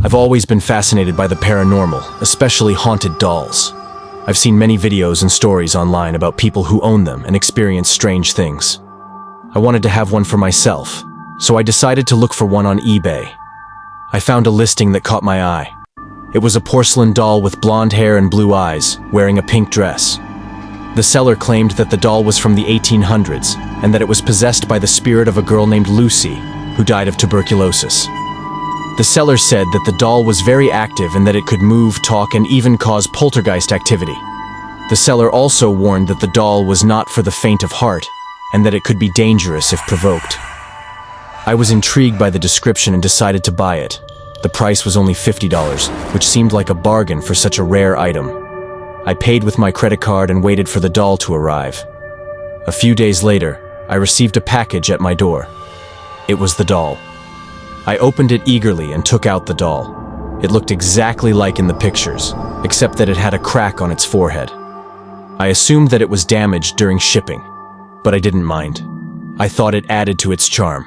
I've always been fascinated by the paranormal, especially haunted dolls. I've seen many videos and stories online about people who own them and experience strange things. I wanted to have one for myself, so I decided to look for one on eBay. I found a listing that caught my eye. It was a porcelain doll with blonde hair and blue eyes, wearing a pink dress. The seller claimed that the doll was from the 1800s and that it was possessed by the spirit of a girl named Lucy, who died of tuberculosis. The seller said that the doll was very active and that it could move, talk, and even cause poltergeist activity. The seller also warned that the doll was not for the faint of heart and that it could be dangerous if provoked. I was intrigued by the description and decided to buy it. The price was only $50, which seemed like a bargain for such a rare item. I paid with my credit card and waited for the doll to arrive. A few days later, I received a package at my door. It was the doll. I opened it eagerly and took out the doll. It looked exactly like in the pictures, except that it had a crack on its forehead. I assumed that it was damaged during shipping, but I didn't mind. I thought it added to its charm.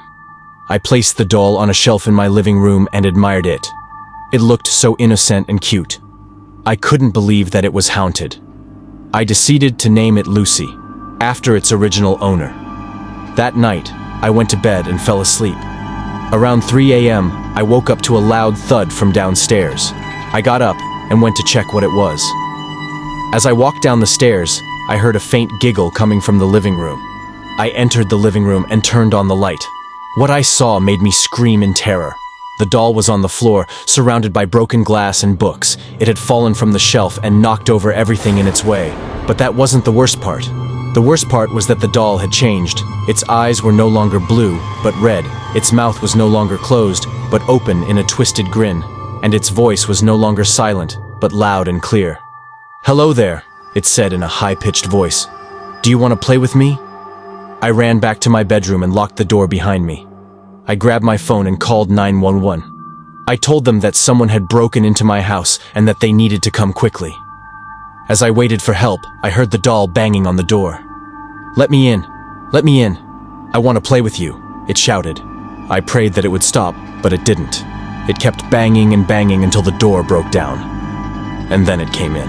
I placed the doll on a shelf in my living room and admired it. It looked so innocent and cute. I couldn't believe that it was haunted. I decided to name it Lucy, after its original owner. That night, I went to bed and fell asleep. Around 3 a.m., I woke up to a loud thud from downstairs. I got up and went to check what it was. As I walked down the stairs, I heard a faint giggle coming from the living room. I entered the living room and turned on the light. What I saw made me scream in terror. The doll was on the floor, surrounded by broken glass and books. It had fallen from the shelf and knocked over everything in its way. But that wasn't the worst part. The worst part was that the doll had changed. Its eyes were no longer blue, but red. Its mouth was no longer closed, but open in a twisted grin. And its voice was no longer silent, but loud and clear. "Hello there," it said in a high-pitched voice. "Do you want to play with me?" I ran back to my bedroom and locked the door behind me. I grabbed my phone and called 911. I told them that someone had broken into my house and that they needed to come quickly. As I waited for help, I heard the doll banging on the door. "Let me in! Let me in! I want to play with you," it shouted. I prayed that it would stop, but it didn't. It kept banging and banging until the door broke down. And then it came in.